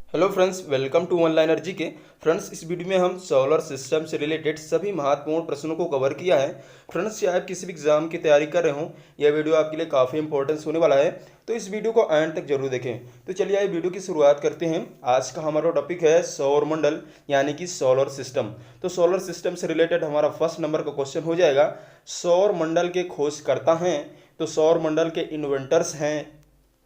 Hello friends, welcome to online energy के। Friends, इस video में हम सोलर सिस्टम से रिलेटेड सभी महत्वपूर्ण प्रश्नों को कवर किया है। फ्रेंड्स, चाहे आप किसी भी एग्जाम की तैयारी कर रहे हो, यह वीडियो आपके लिए काफ़ी इंपॉर्टेंस होने वाला है, तो इस वीडियो को एंड तक जरूर देखें। तो चलिए आइए वीडियो की शुरुआत करते हैं। आज का हमारा टॉपिक है सौरमंडल यानी कि सोलर सिस्टम। तो सोलर सिस्टम से रिलेटेड हमारा फर्स्ट नंबर का क्वेश्चन हो जाएगा, सौरमंडल के खोजकर्ता हैं तो सौरमंडल के इन्वेंटर्स हैं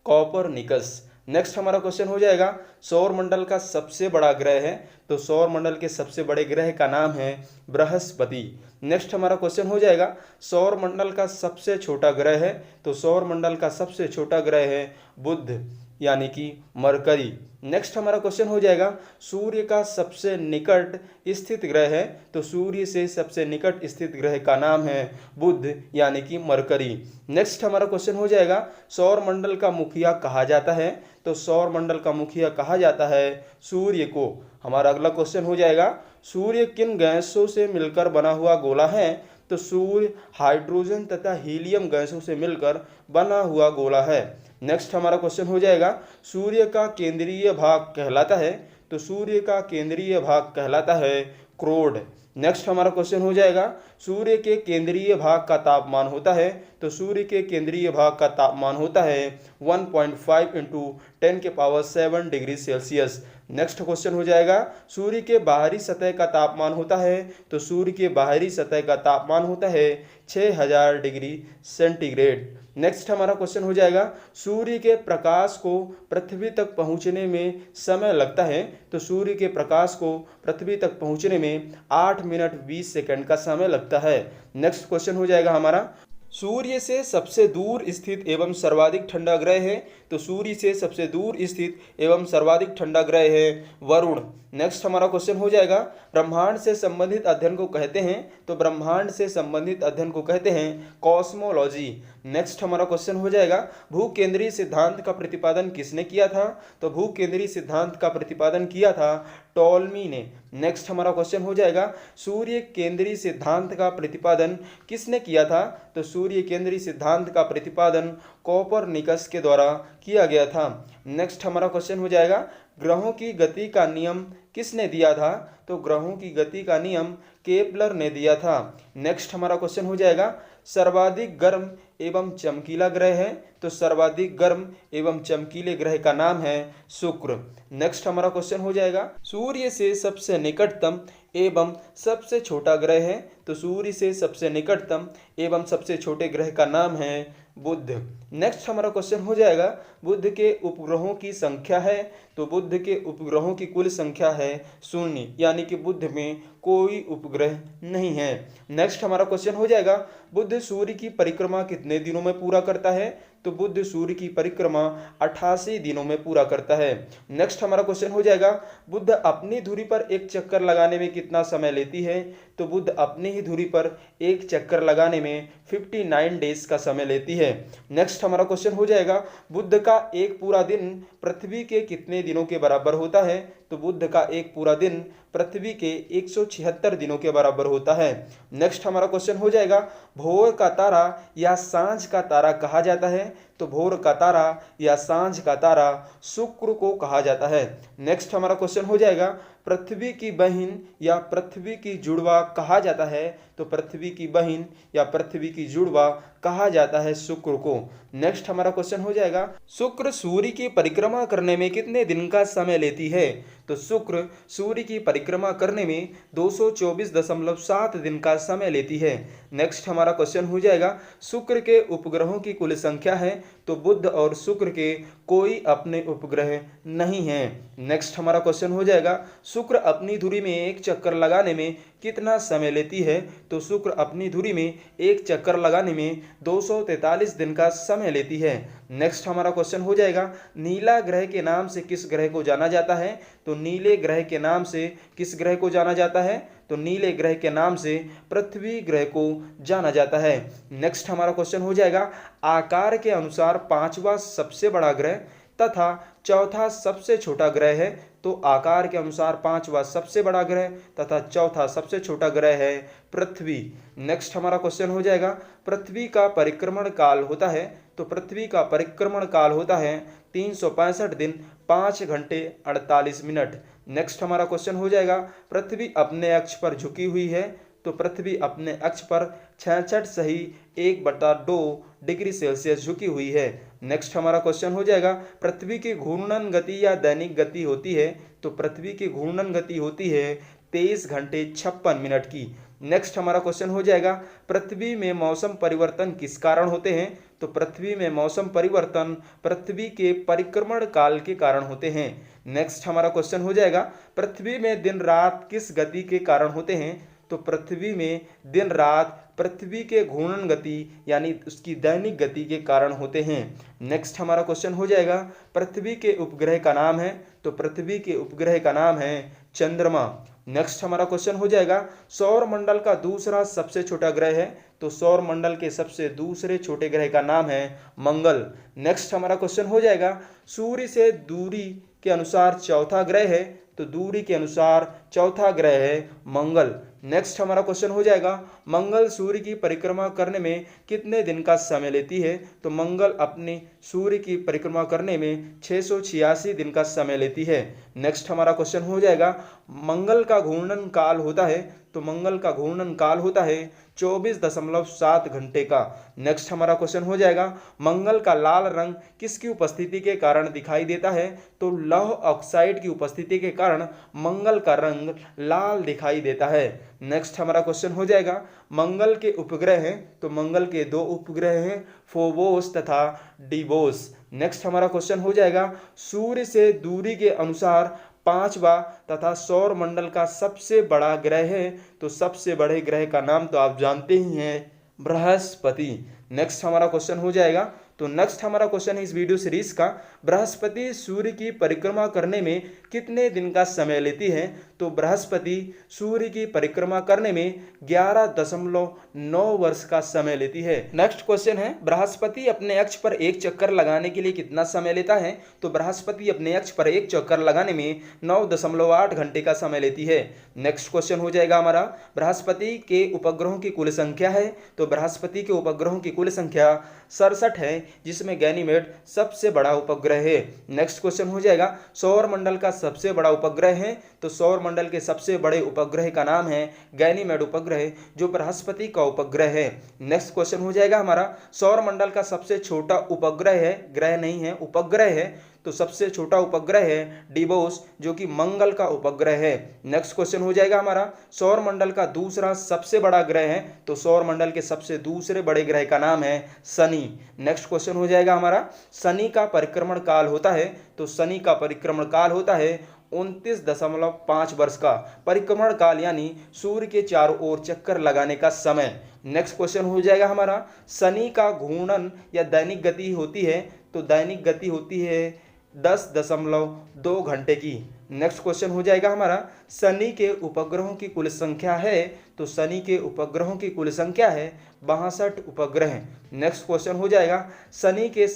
कॉपरनिकस। नेक्स्ट हमारा क्वेश्चन हो जाएगा, सौरमंडल का सबसे बड़ा ग्रह है तो सौरमंडल के सबसे बड़े ग्रह का नाम है बृहस्पति। नेक्स्ट हमारा क्वेश्चन हो जाएगा, सौरमंडल का सबसे छोटा ग्रह है तो सौरमंडल का सबसे छोटा ग्रह है बुध यानी कि मरकरी। नेक्स्ट हमारा क्वेश्चन हो जाएगा, सूर्य का सबसे निकट स्थित ग्रह है तो सूर्य से सबसे निकट स्थित ग्रह का नाम है बुध यानी कि मरकरी। नेक्स्ट हमारा क्वेश्चन हो जाएगा, सौरमंडल का मुखिया कहा जाता है तो सौरमंडल का मुखिया कहा जाता है सूर्य को। हमारा अगला क्वेश्चन हो जाएगा, सूर्य किन गैसों से मिलकर बना हुआ गोला है तो सूर्य हाइड्रोजन तथा हीलियम गैसों से मिलकर बना हुआ गोला है। नेक्स्ट हमारा क्वेश्चन हो जाएगा, सूर्य का केंद्रीय भाग कहलाता है तो सूर्य का केंद्रीय भाग कहलाता है क्रोड। नेक्स्ट हमारा क्वेश्चन हो जाएगा, सूर्य के केंद्रीय भाग का तापमान होता है तो सूर्य के केंद्रीय भाग का तापमान होता है 1.5 into 10⁷ degree Celsius. Next question हो जाएगा, सूर्य के बाहरी सतह का तापमान होता है तो सूर्य के बाहरी सतह का तापमान होता है 6000 डिग्री सेंटीग्रेड। नेक्स्ट हमारा क्वेश्चन हो जाएगा, सूर्य के प्रकाश को पृथ्वी तक पहुंचने में समय लगता है तो सूर्य के प्रकाश को पृथ्वी तक पहुंचने में 8 मिनट 20 सेकंड का समय लगता है। नेक्स्ट क्वेश्चन हो जाएगा हमारा, सूर्य से सबसे दूर स्थित एवं सर्वाधिक ठंडा ग्रह है तो सूर्य से सबसे दूर स्थित एवं सर्वाधिक ठंडा ग्रह है वरुण। नेक्स्ट हमारा क्वेश्चन हो जाएगा, ब्रह्मांड से संबंधित अध्ययन को कहते हैं तो ब्रह्मांड से संबंधित अध्ययन को कहते हैं कॉस्मोलॉजी। नेक्स्ट हमारा क्वेश्चन हो जाएगा, भूकेंद्रीय सिद्धांत का प्रतिपादन किसने किया था तो भूकेंद्रीय सिद्धांत का प्रतिपादन किया था टॉलमी ने। नेक्स्ट हमारा क्वेश्चन हो जाएगा, सूर्य केंद्रीय सिद्धांत का प्रतिपादन किसने किया था तो सूर्य केंद्रीय सिद्धांत का प्रतिपादन कॉपरनिकस के द्वारा किया गया था। नेक्स्ट हमारा क्वेश्चन हो जाएगा, ग्रहों की गति का नियम किसने दिया था तो ग्रहों की गति का नियम केपलर ने दिया था। नेक्स्ट हमारा क्वेश्चन हो जाएगा, सर्वाधिक गर्म एवं चमकीला ग्रह है तो सर्वाधिक गर्म एवं चमकीले ग्रह का नाम है शुक्र। नेक्स्ट हमारा क्वेश्चन हो जाएगा, सूर्य से सबसे निकटतम एवं सबसे छोटा ग्रह है तो सूर्य से सबसे निकटतम एवं सबसे छोटे ग्रह का नाम है बुध। नेक्स्ट हमारा क्वेश्चन हो जाएगा, बुध के उपग्रहों की संख्या है तो बुध के उपग्रहों की कुल संख्या है 0 यानी कि बुध में कोई उपग्रह नहीं है। नेक्स्ट हमारा क्वेश्चन हो जाएगा, बुध सूर्य की परिक्रमा कितने दिनों में पूरा करता है तो बुध सूर्य की परिक्रमा 88 दिनों में पूरा करता है। नेक्स्ट हमारा क्वेश्चन हो जाएगा, बुध अपनी धुरी पर एक चक्कर लगाने में कितना समय लेती है तो बुध अपनी ही धुरी पर एक चक्कर लगाने में 59 डेज का समय लेती है। नेक्स्ट हमारा क्वेश्चन हो जाएगा, बुध का एक पूरा दिन पृथ्वी के कितने दिनों के बराबर होता है तो बुध का एक पूरा दिन पृथ्वी के 176 दिनों के बराबर होता है। नेक्स्ट हमारा क्वेश्चन हो जाएगा, भोर का तारा या सांझ का तारा कहा जाता है तो भोर का तारा या सांझ का तारा शुक्र को कहा जाता है। नेक्स्ट हमारा क्वेश्चन हो जाएगा, पृथ्वी की बहन या पृथ्वी की जुड़वा कहा जाता है तो पृथ्वी की बहन या पृथ्वी की जुड़वा कहा जाता है शुक्र को। नेक्स्ट हमारा क्वेश्चन हो जाएगा, शुक्र सूर्य की परिक्रमा करने में कितने दिन का समय लेती है तो शुक्र सूर्य की परिक्रमा करने में 224.7 दिन का समय लेती है। नेक्स्ट हमारा क्वेश्चन हो जाएगा, शुक्र के उपग्रहों की कुल संख्या है तो बुध और शुक्र के कोई अपने उपग्रह नहीं है। नेक्स्ट हमारा क्वेश्चन हो जाएगा, शुक्र अपनी धुरी में एक चक्कर लगाने में कितना समय लेती है तो शुक्र अपनी धुरी में एक चक्कर लगाने में 243 दिन का समय लेती है। नेक्स्ट हमारा क्वेश्चन हो जाएगा, नीला ग्रह के नाम से किस ग्रह को जाना जाता है तो नीले ग्रह के नाम से किस ग्रह को जाना जाता है तो नीले ग्रह के नाम से पृथ्वी ग्रह को जाना जाता है। नेक्स्ट हमारा क्वेश्चन हो जाएगा, आकार के अनुसार पांचवा सबसे बड़ा ग्रह तथा चौथा सबसे छोटा ग्रह है तो आकार के अनुसार पांचवा सबसे बड़ा ग्रह तथा चौथा सबसे छोटा ग्रह है पृथ्वी। नेक्स्ट हमारा क्वेश्चन हो जाएगा, पृथ्वी का परिक्रमण काल होता है तो पृथ्वी का परिक्रमण काल होता है 365 दिन 5 घंटे 48 मिनट। नेक्स्ट हमारा क्वेश्चन हो जाएगा, पृथ्वी अपने अक्ष पर झुकी हुई है, तो पृथ्वी अपने अक्ष पर 66 सही 1/2 डिग्री सेल्सियस झुकी हुई है। नेक्स्ट हमारा क्वेश्चन हो जाएगा, पृथ्वी की घूर्णन गति या दैनिक गति होती है, तो पृथ्वी की घूर्णन गति होती है 23 घंटे 56 मिनट की। नेक्स्ट हमारा क्वेश्चन हो जाएगा, पृथ्वी में मौसम परिवर्तन किस कारण होते हैं, तो पृथ्वी में मौसम परिवर्तन पृथ्वी के परिक्रमण काल के कारण होते हैं। नेक्स्ट हमारा क्वेश्चन हो जाएगा, पृथ्वी में दिन रात किस गति के कारण होते हैं, तो पृथ्वी में दिन रात पृथ्वी के घूर्णन गति यानी उसकी दैनिक गति के कारण होते हैं। नेक्स्ट हमारा क्वेश्चन हो जाएगा, पृथ्वी के उपग्रह का नाम है, तो पृथ्वी के उपग्रह का नाम है चंद्रमा। नेक्स्ट हमारा क्वेश्चन हो जाएगा, सौर मंडल का दूसरा सबसे छोटा ग्रह है, तो सौर मंडल के सबसे दूसरे छोटे ग्रह का नाम है मंगल। नेक्स्ट हमारा क्वेश्चन हो जाएगा, सूर्य से दूरी के अनुसार चौथा ग्रह है, तो दूरी के अनुसार चौथा ग्रह है मंगल। नेक्स्ट हमारा क्वेश्चन हो जाएगा, मंगल सूर्य की परिक्रमा करने में कितने दिन का समय लेती है, तो मंगल अपने सूर्य की परिक्रमा करने में 686 दिन का समय लेती है। नेक्स्ट हमारा क्वेश्चन हो जाएगा, मंगल का घूर्णन काल होता है, तो मंगल का घूर्णन काल होता है 24.7 घंटे का। नेक्स्ट हमारा क्वेश्चन हो जाएगा, मंगल का लाल रंग किसकी उपस्थिति के कारण दिखाई देता है, तो लौह ऑक्साइड की उपस्थिति के कारण मंगल का रंग लाल दिखाई देता है। नेक्स्ट हमारा क्वेश्चन हो जाएगा, मंगल के उपग्रह हैं, तो मंगल के 2 उपग्रह हैं, फोबोस तथा डिबोस। नेक्स्ट हमारा क्वेश्चन हो जाएगा, सूर्य से दूरी के अनुसार 5वां तथा सौर मंडल का सबसे बड़ा ग्रह है, तो सबसे बड़े ग्रह का नाम तो आप जानते ही हैं, बृहस्पति। नेक्स्ट हमारा क्वेश्चन हो जाएगा, तो नेक्स्ट हमारा क्वेश्चन है इस वीडियो सीरीज का, बृहस्पति सूर्य की परिक्रमा करने में कितने दिन का समय लेती है, तो बृहस्पति सूर्य की परिक्रमा करने में 11.9 वर्ष का समय लेती है। नेक्स्ट क्वेश्चन है, बृहस्पति अपने अक्ष पर एक चक्कर लगाने के लिए कितना समय लेता है, तो बृहस्पति अपने अक्ष पर एक चक्कर लगाने में 9.8 घंटे का समय लेती है। नेक्स्ट क्वेश्चन हो जाएगा हमारा, बृहस्पति के उपग्रहों की कुल संख्या है, तो बृहस्पति के उपग्रहों की कुल संख्या 67 है, जिसमें गैनीमेड सबसे बड़ा उपग्रह है। नेक्स्ट क्वेश्चन हो जाएगा, सौर मंडल का सबसे बड़ा उपग्रह है, तो सौर मंडल के सबसे बड़े उपग्रह का नाम है गैनीमेड उपग्रह, जो बृहस्पति का उपग्रह है। नेक्स्ट क्वेश्चन हो जाएगा हमारा, सौर मंडल का सबसे छोटा उपग्रह है, ग्रह नहीं है उपग्रह है, तो सबसे छोटा उपग्रह है डिबोस, जो कि मंगल का उपग्रह है। नेक्स्ट क्वेश्चन हो जाएगा हमारा, सौर मंडल का दूसरा सबसे बड़ा ग्रह है, तो सौर मंडल के सबसे दूसरे बड़े ग्रह का नाम है शनि। नेक्स्ट क्वेश्चन हो जाएगा हमारा, शनि का परिक्रमण काल होता है, तो शनि का परिक्रमण काल होता है 29.5 वर्ष का परिक्रमण काल, यानी सूर्य के चारों ओर चक्कर लगाने का समय। नेक्स्ट क्वेश्चन हो जाएगा हमारा, शनि का घूर्णन या दैनिक गति होती है, तो दैनिक गति होती है 10.2 घंटे की। नेक्स्ट क्वेश्चन हो जाएगा हमारा, शनि के उपग्रहों की कुल संख्या है, तो शनि के उपग्रहों की कुल संख्या है 62 उपग्रह। नेक्स्ट क्वेश्चन हो जाएगा, शनि के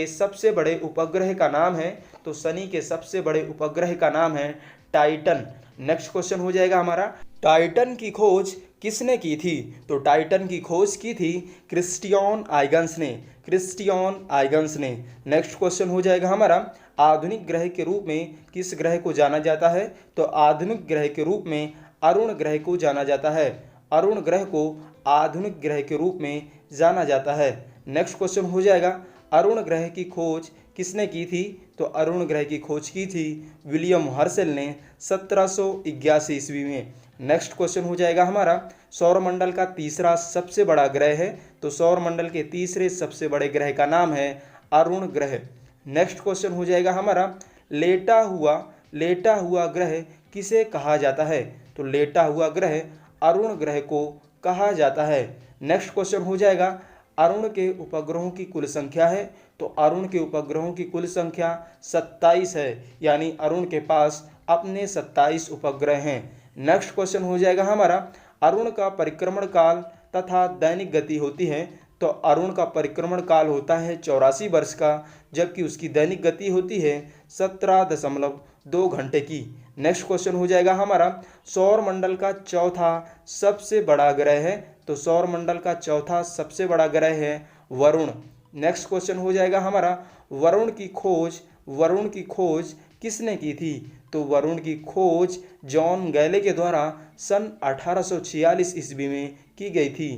सबसे बड़े उपग्रह का नाम है, तो शनि के सबसे बड़े उपग्रह का नाम है टाइटन। नेक्स्ट क्वेश्चन हो जाएगा हमारा, टाइटन की खोज किसने की थी, तो टाइटन की खोज की थी क्रिस्टियन आइगन्स ने। नेक्स्ट क्वेश्चन हो जाएगा हमारा, आधुनिक ग्रह के रूप में किस ग्रह को जाना जाता है, तो आधुनिक ग्रह के रूप में अरुण ग्रह को जाना जाता है। अरुण ग्रह को आधुनिक ग्रह के रूप में जाना जाता है। नेक्स्ट क्वेश्चन हो जाएगा, अरुण ग्रह की खोज किसने की थी, तो अरुण ग्रह की खोज की थी विलियम हर्शेल ने 1781 ईस्वी में। नेक्स्ट क्वेश्चन हो जाएगा हमारा, सौरमंडल का तीसरा सबसे बड़ा ग्रह है, तो सौरमंडल के तीसरे सबसे बड़े ग्रह का नाम है अरुण ग्रह। नेक्स्ट क्वेश्चन हो जाएगा हमारा, लेटा हुआ ग्रह किसे कहा जाता है, तो लेटा हुआ ग्रह अरुण ग्रह को कहा जाता है। नेक्स्ट क्वेश्चन हो जाएगा, अरुण के उपग्रहों की कुल संख्या है, तो अरुण के उपग्रहों की कुल संख्या 27 है, यानी अरुण के पास अपने 27 उपग्रह हैं। नेक्स्ट क्वेश्चन हो जाएगा हमारा, अरुण का परिक्रमण काल तथा दैनिक गति होती है, तो अरुण का परिक्रमण काल होता है 84 वर्ष का, जबकि उसकी दैनिक गति होती है 17.2 घंटे की। नेक्स्ट क्वेश्चन हो जाएगा हमारा, सौर मंडल का चौथा सबसे बड़ा ग्रह है, तो सौर मंडल का चौथा सबसे बड़ा ग्रह है वरुण। नेक्स्ट क्वेश्चन हो जाएगा हमारा, वरुण की खोज किसने की थी? तो वरुण की खोज जॉन गैले के द्वारा सन 1846 ईस्वी में की गई थी।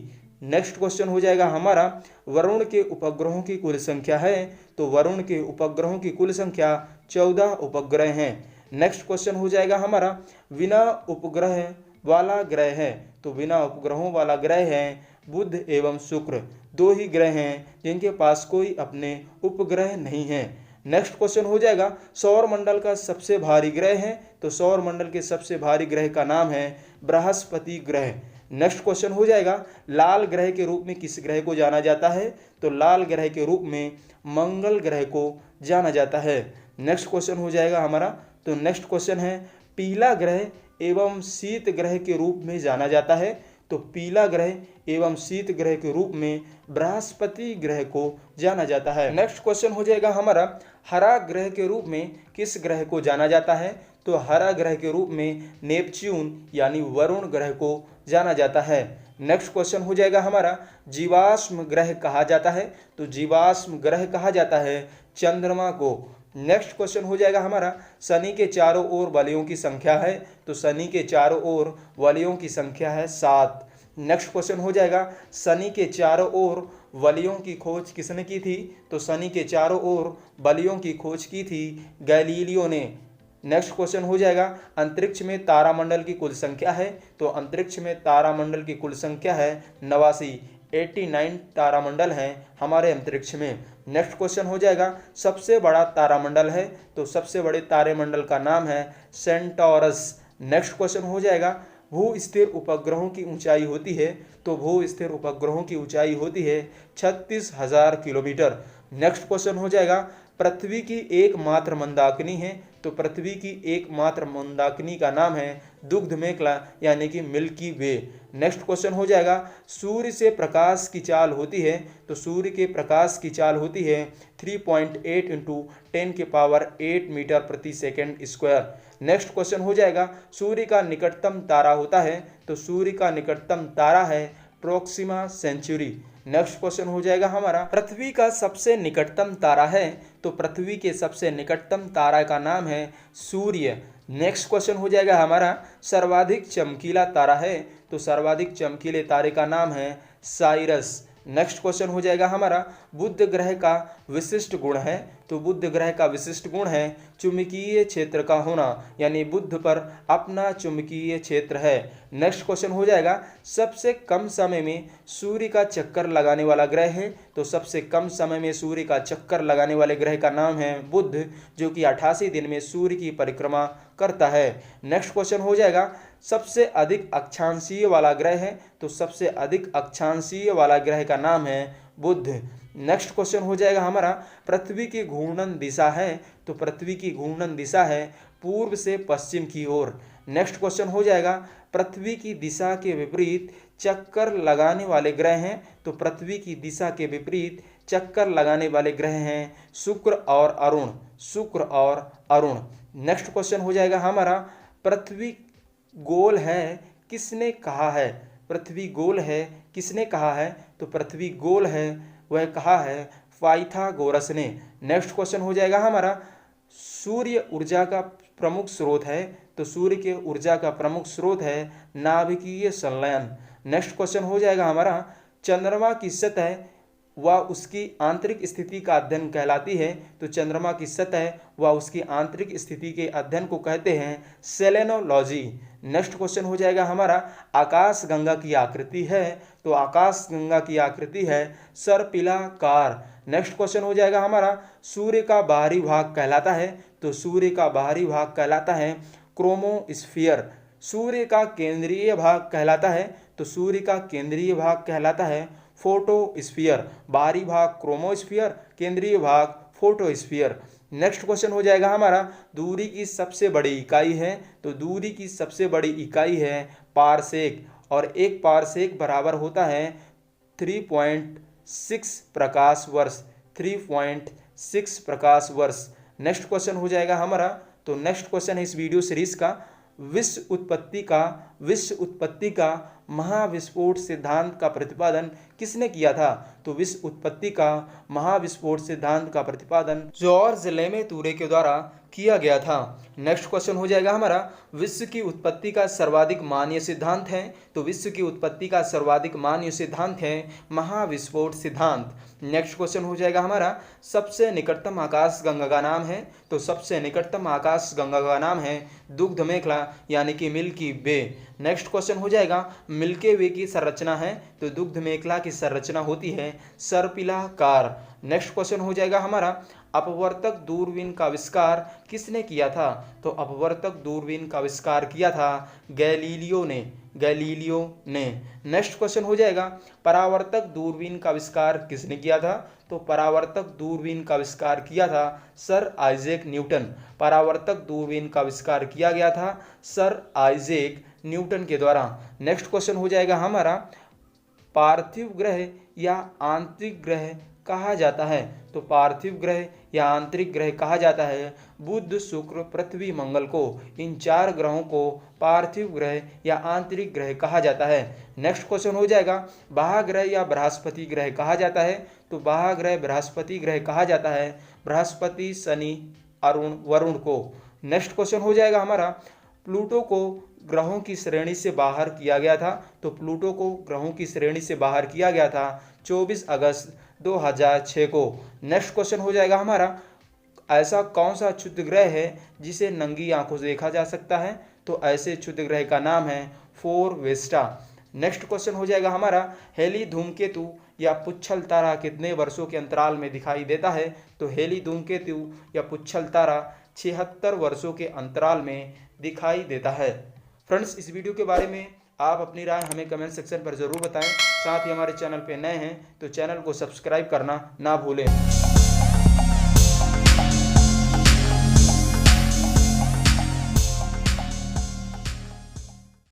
नेक्स्ट क्वेश्चन हो जाएगा हमारा, वरुण के उपग्रहों की कुल संख्या है? तो वरुण के उपग्रहों की कुल संख्या 14 उपग्रह हैं। नेक्स्ट क्वेश्चन हो जाएगा हमारा, बिना उपग्रह वाला ग्रह है? तो बिना उपग्रहों वाला ग्रह है बुध एवं शुक्र, दो ही ग्रह हैं जिनके पास कोई अपने उपग्रह नहीं है। नेक्स्ट क्वेश्चन हो जाएगा, सौर मंडल का सबसे भारी ग्रह है? तो सौर मंडल के सबसे भारी ग्रह का नाम है बृहस्पति ग्रह। नेक्स्ट क्वेश्चन हो जाएगा, लाल ग्रह के रूप में किस ग्रह को जाना जाता है? तो लाल ग्रह के रूप में मंगल ग्रह को जाना जाता है। नेक्स्ट क्वेश्चन हो जाएगा हमारा, तो नेक्स्ट क्वेश्चन है, पीला ग्रह एवं शीत ग्रह के रूप में जाना जाता है? तो पीला ग्रह एवं शीत ग्रह के रूप में बृहस्पति ग्रह को जाना जाता है। नेक्स्ट क्वेश्चन हो जाएगा हमारा, हरा ग्रह के रूप में किस ग्रह को जाना जाता है? तो हरा ग्रह के रूप में नेपच्यून यानी वरुण ग्रह को जाना जाता है। नेक्स्ट क्वेश्चन हो जाएगा हमारा, जीवाश्म ग्रह कहा जाता है? तो जीवाश्म ग्रह कहा जाता है चंद्रमा को। नेक्स्ट क्वेश्चन हो जाएगा हमारा, शनि के चारों ओर वलयों की संख्या है? तो शनि के चारों ओर वलयों की संख्या है 7। नेक्स्ट क्वेश्चन हो जाएगा, शनि के चारों ओर वलयों की खोज किसने की थी? तो शनि के चारों ओर वलयों की खोज की थी गैलीलियो ने। नेक्स्ट क्वेश्चन हो जाएगा, अंतरिक्ष में तारामंडल की कुल संख्या है? तो अंतरिक्ष में तारामंडल की कुल संख्या है 89 तारामंडल हैं हमारे अंतरिक्ष में। नेक्स्ट क्वेश्चन हो जाएगा, सबसे बड़ा तारामंडल है? तो सबसे बड़े तारामंडल का नाम है सेंटोरस। नेक्स्ट क्वेश्चन हो जाएगा, भू स्थिर उपग्रहों की ऊंचाई होती है? तो भू स्थिर उपग्रहों की ऊंचाई होती है 36,000 किलोमीटर। नेक्स्ट क्वेश्चन हो जाएगा, पृथ्वी की एकमात्र मंदाकिनी है? तो पृथ्वी की एकमात्र मंदाकिनी का नाम है दुग्ध मेखला यानी कि मिल्की वे। नेक्स्ट क्वेश्चन हो जाएगा, सूर्य से प्रकाश की चाल होती है? तो सूर्य के प्रकाश की चाल होती है 3.8 × 10⁸ मीटर प्रति सेकंड स्क्वायर। नेक्स्ट क्वेश्चन हो जाएगा, सूर्य का निकटतम तारा होता है? तो सूर्य का निकटतम तारा है प्रोक्सिमा सेंचुरी। नेक्स्ट क्वेश्चन हो जाएगा हमारा, पृथ्वी का सबसे निकटतम तारा है? तो पृथ्वी के सबसे निकटतम तारा का नाम है सूर्य। नेक्स्ट क्वेश्चन हो जाएगा हमारा, सर्वाधिक चमकीला तारा है? तो सर्वाधिक चमकीले तारे का नाम है साइरस। नेक्स्ट क्वेश्चन हो जाएगा हमारा, बुध ग्रह का विशिष्ट गुण है? तो बुध ग्रह का विशिष्ट गुण है चुंबकीय क्षेत्र का होना, यानी बुध पर अपना चुंबकीय क्षेत्र है। नेक्स्ट क्वेश्चन हो जाएगा, सबसे कम समय में सूर्य का चक्कर लगाने वाला ग्रह है? तो सबसे कम समय में सूर्य का चक्कर लगाने वाले ग्रह का नाम है बुध, जो कि 88 दिन में सूर्य की परिक्रमा करता है। नेक्स्ट क्वेश्चन हो जाएगा, सबसे अधिक अक्षांशीय वाला ग्रह है? तो सबसे अधिक अक्षांशीय वाला ग्रह का नाम है बुध। नेक्स्ट क्वेश्चन हो जाएगा हमारा, पृथ्वी की घूर्णन दिशा है? तो पृथ्वी की घूर्णन दिशा है पूर्व से पश्चिम की ओर। नेक्स्ट क्वेश्चन हो जाएगा, पृथ्वी की दिशा के विपरीत चक्कर लगाने वाले ग्रह हैं? तो पृथ्वी की दिशा के विपरीत चक्कर लगाने वाले ग्रह हैं शुक्र और अरुण। शुक्र और अरुण। नेक्स्ट क्वेश्चन हो जाएगा हमारा, पृथ्वी गोल है किसने कहा है? पृथ्वी गोल है किसने कहा है? तो पृथ्वी गोल है वह कहा है पाइथागोरस ने। नेक्स्ट क्वेश्चन हो जाएगा हमारा, सूर्य ऊर्जा का प्रमुख स्रोत है? तो सूर्य के ऊर्जा का प्रमुख स्रोत है नाभिकीय संलयन। नेक्स्ट क्वेश्चन हो जाएगा हमारा, चंद्रमा की सतह व उसकी आंतरिक स्थिति का अध्ययन कहलाती है? तो चंद्रमा की सतह व उसकी आंतरिक स्थिति के अध्ययन को कहते हैं सेलेनोलॉजी। नेक्स्ट क्वेश्चन हो जाएगा हमारा, आकाश गंगा की आकृति है? तो आकाश गंगा की आकृति है सर्पिलाकार। नेक्स्ट क्वेश्चन हो जाएगा हमारा, सूर्य का बाहरी भाग कहलाता है? तो सूर्य का बाहरी भाग कहलाता है क्रोमोस्फीयर। सूर्य का केंद्रीय भाग कहलाता है? तो सूर्य का केंद्रीय भाग कहलाता है फोटोस्फीयर। बाहरी भाग क्रोमोस्फीयर, केंद्रीय भाग फोटोस्फीयर। नेक्स्ट क्वेश्चन हो जाएगा हमारा, दूरी की सबसे बड़ी इकाई है? तो दूरी की सबसे बड़ी इकाई है पारसेक, और एक पारसेक बराबर होता है 3.6 प्रकाश वर्ष। 3.6 प्रकाश वर्ष। नेक्स्ट क्वेश्चन हो जाएगा हमारा, तो नेक्स्ट क्वेश्चन है इस वीडियो सीरीज का, विश्व उत्पत्ति का महाविस्फोट सिद्धांत का प्रतिपादन किसने किया था? तो विश्व उत्पत्ति का महाविस्फोट सिद्धांत का प्रतिपादन जॉर्ज लेमेतुरे के द्वारा किया गया था। नेक्स्ट क्वेश्चन हो जाएगा हमारा, विश्व की उत्पत्ति का सर्वाधिक मान्य सिद्धांत है। तो विश्व की उत्पत्ति का सर्वाधिक मान्य सिद्धांत है महाविस्फोट सिद्धांत। नेक्स्ट क्वेश्चन हो जाएगा हमारा, सबसे निकटतम आकाश गंगा का नाम है। तो सबसे निकटतम आकाश गंगा का नाम है दुग्ध मेखला यानी कि मिल्की वे। नेक्स्ट क्वेश्चन हो जाएगा, मिल्की वे की संरचना है। तो दुग्ध मेखला की संरचना होती है सर्पिलाकार। नेक्स्ट क्वेश्चन हो जाएगा हमारा, अपवर्तक दूरबीन का आविष्कार किसने किया था? तो अपवर्तक दूरबीन का आविष्कार किया था गैलीलियो ने। नेक्स्ट क्वेश्चन हो जाएगा, परावर्तक दूरबीन का आविष्कार किसने किया था? तो परावर्तक दूरबीन का आविष्कार किया था सर आइजैक न्यूटन। परावर्तक दूरबीन का आविष्कार किया गया था सर आइजैक न्यूटन के द्वारा। नेक्स्ट क्वेश्चन हो जाएगा हमारा, पार्थिव ग्रह या आंतरिक ग्रह कहा जाता है? तो पार्थिव ग्रह या आंतरिक ग्रह कहा जाता है बुध, शुक्र, पृथ्वी, मंगल को। इन 4 ग्रहों को पार्थिव ग्रह या आंतरिक ग्रह कहा जाता है। नेक्स्ट क्वेश्चन हो जाएगा, बाह्यग्रह या बृहस्पति ग्रह कहा जाता है? तो बाह्यग्रह बृहस्पति ग्रह कहा जाता है बृहस्पति, शनि, अरुण, वरुण को। नेक्स्ट क्वेश्चन हो जाएगा हमारा, प्लूटो को ग्रहों की श्रेणी से बाहर किया गया था। तो प्लूटो को ग्रहों की श्रेणी से बाहर किया गया था 24 अगस्त 2006 को। नेक्स्ट क्वेश्चन हो जाएगा हमारा, ऐसा कौन सा क्षुद्र ग्रह है जिसे नंगी आंखों से देखा जा सकता है? तो ऐसे क्षुद्र ग्रह का नाम है फोरवेस्टा। नेक्स्ट क्वेश्चन हो जाएगा हमारा, हेली धूमकेतु या पुच्छल तारा कितने वर्षों के अंतराल में दिखाई देता है? तो हेली धूमकेतु या पुच्छल तारा 76 वर्षों के अंतराल में दिखाई देता है। फ्रेंड्स, इस वीडियो के बारे में आप अपनी राय हमें कमेंट सेक्शन पर ज़रूर बताएं। साथ ही हमारे चैनल पे नए हैं तो चैनल को सब्सक्राइब करना ना भूलें।